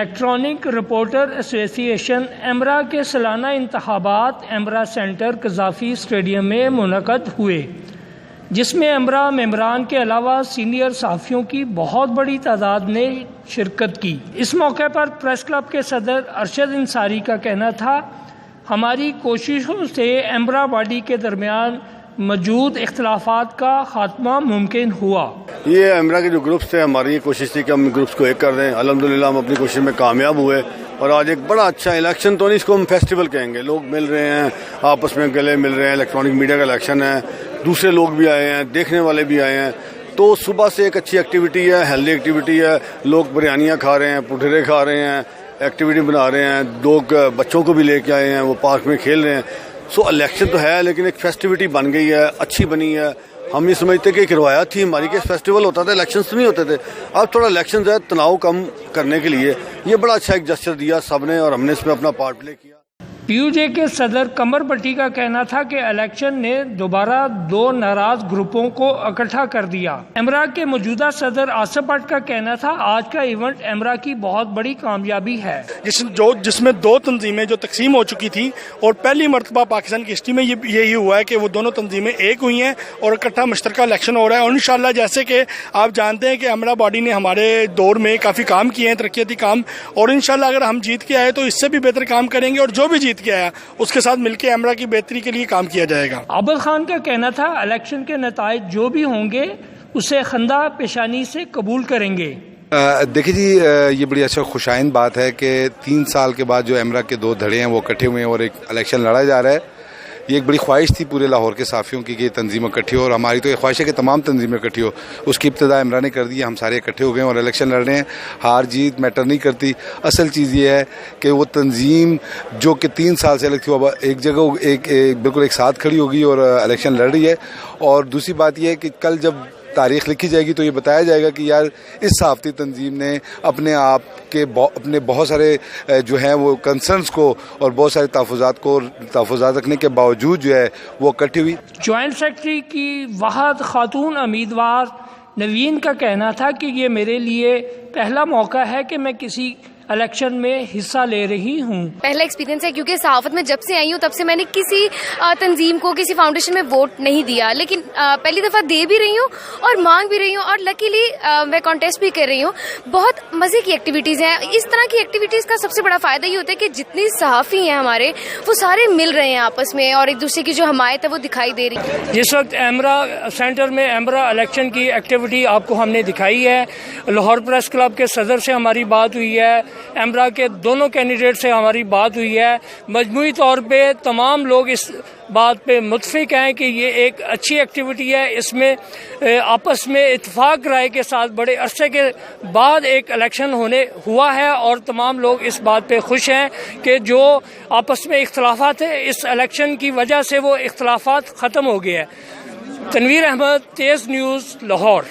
Electronic reporter ایسوسی ایشن ایمرا کے سالانہ انتخابات ایمرا سینٹر قذافی اسٹیڈیم میں منعقد ہوئے، جس میں ایمرا ممبران کے علاوہ سینئر صحافیوں کی بہت بڑی تعداد نے شرکت کی۔ اس موقع پر پریس کلب کے صدر ارشد انصاری کا کہنا تھا، ہماری کوششوں سے ایمرا باڈی کے درمیان موجود اختلافات کا خاتمہ ممکن ہوا۔ یہ ایمرا کے جو گروپس تھے، ہماری یہ کوشش تھی کہ ہم گروپس کو ایک کر دیں۔ الحمدللہ ہم اپنی کوشش میں کامیاب ہوئے، اور آج ایک بڑا اچھا الیکشن تو نہیں، اس کو ہم فیسٹیول کہیں گے۔ لوگ مل رہے ہیں، آپس میں گلے مل رہے ہیں، الیکٹرانک میڈیا کا الیکشن ہے، دوسرے لوگ بھی آئے ہیں، دیکھنے والے بھی آئے ہیں، تو صبح سے ایک اچھی ایکٹیویٹی ہے، ہیلدی ایکٹیویٹی ہے۔ لوگ بریانیاں کھا رہے ہیں، پٹھرے کھا رہے ہیں، ایکٹیویٹی بنا رہے ہیں، لوگ بچوں کو بھی لے کے آئے ہیں، وہ پارک میں کھیل رہے ہیں۔ سو الیکشن تو ہے، لیکن ایک فیسٹیوٹی بن گئی ہے، اچھی بنی ہے۔ ہم یہ سمجھتے کہ ایک روایت تھی ہماری کہ فیسٹیول ہوتا تھا، الیکشنز نہیں ہوتے تھے۔ اب تھوڑا الیکشنز ہے، تناؤ کم کرنے کے لیے یہ بڑا اچھا ایک جسچر دیا سب نے، اور ہم نے اس میں اپنا پارٹ پلے کیا۔ پی یو جے کے صدر قمر بٹی کا کہنا تھا کہ الیکشن نے دوبارہ دو ناراض گروپوں کو اکٹھا کر دیا۔ ایمرا کے موجودہ صدر آصف بٹ کا کہنا تھا، آج کا ایونٹ ایمرا کی بہت بڑی کامیابی ہے، جس میں دو تنظیمیں جو تقسیم ہو چکی تھی، اور پہلی مرتبہ پاکستان کی ہسٹری میں یہی ہوا ہے کہ وہ دونوں تنظیمیں ایک ہوئی ہیں اور اکٹھا مشترکہ الیکشن ہو رہا ہے۔ اور انشاءاللہ جیسے کہ آپ جانتے ہیں کہ ایمرا باڈی نے ہمارے دور میں کافی کام کیے ہیں، ترقیاتی کام، اور انشاءاللہ اگر ہم جیت کے آئے تو اس سے بھی بہتر کام کریں گے، اور جو بھی جیت کے آیا اس کے ساتھ مل کے ایمرا کی بہتری کے لیے کام کیا جائے گا۔ عابد خان کا کہنا تھا، الیکشن کے نتائج جو بھی ہوں گے اسے خندہ پیشانی سے قبول کریں گے۔ دیکھیے جی، یہ بڑی اچھا خوشائند بات ہے کہ 3 سال کے بعد جو ایمرا کے دو دھڑے ہیں وہ اکٹھے ہوئے ہیں اور ایک الیکشن لڑا جا رہا ہے۔ یہ ایک بڑی خواہش تھی پورے لاہور کے صحافیوں کی کہ یہ تنظیم اکٹھی ہو، اور ہماری تو یہ خواہش ہے کہ تمام تنظیمیں اکٹھی ہو۔ اس کی ابتدا ایمرا نے کر دی، ہم سارے اکٹھے ہو گئے اور الیکشن لڑ رہے ہیں۔ ہار جیت میٹر نہیں کرتی، اصل چیز یہ ہے کہ وہ تنظیم جو کہ 3 سال سے الگ تھی وہ ایک جگہ بالکل ایک ساتھ کھڑی ہوگی اور الیکشن لڑ رہی ہے۔ اور دوسری بات یہ ہے کہ کل جب تاریخ لکھی جائے گی تو یہ بتایا جائے گا کہ یار اس صحافتی تنظیم نے اپنے آپ کے اپنے بہت سارے جو ہیں وہ کنسرنز کو اور بہت سارے تحفظات رکھنے کے باوجود جو ہے وہ اکٹھی ہوئی۔ جوائنٹ سیکرٹری کی واحد خاتون امیدوار نوین کا کہنا تھا کہ یہ میرے لیے پہلا موقع ہے کہ میں کسی الیکشن میں حصہ لے رہی ہوں۔ پہلا ایکسپیرینس ہے، کیونکہ صحافت میں جب سے آئی ہوں تب سے میں نے کسی تنظیم کو، کسی فاؤنڈیشن میں ووٹ نہیں دیا، لیکن پہلی دفعہ دے بھی رہی ہوں اور مانگ بھی رہی ہوں، اور لکیلی میں کانٹیسٹ بھی کر رہی ہوں۔ بہت مزے کی ایکٹیویٹیز ہیں۔ اس طرح کی ایکٹیویٹیز کا سب سے بڑا فائدہ یہ ہوتا ہے کہ جتنی صحافی ہیں ہمارے، وہ سارے مل رہے ہیں آپس میں، اور ایک دوسرے کی جو حمایت ہے وہ دکھائی دے رہی ہے۔ جس وقت ایمرا سینٹر میں ایمرا الیکشن کی ایکٹیویٹی آپ کو ہم نے دکھائی ہے، لاہور پریس کلب کے صدر سے ہماری بات ہوئی ہے، ایمرا کے دونوں کینڈیڈیٹ سے ہماری بات ہوئی ہے۔ مجموعی طور پہ تمام لوگ اس بات پہ متفق ہیں کہ یہ ایک اچھی ایکٹیویٹی ہے۔ اس میں آپس میں اتفاق رائے کے ساتھ بڑے عرصے کے بعد ایک الیکشن ہوا ہے، اور تمام لوگ اس بات پہ خوش ہیں کہ جو آپس میں اختلافات ہیں اس الیکشن کی وجہ سے وہ اختلافات ختم ہو گئے ہیں۔ تنویر احمد، تیز نیوز، لاہور۔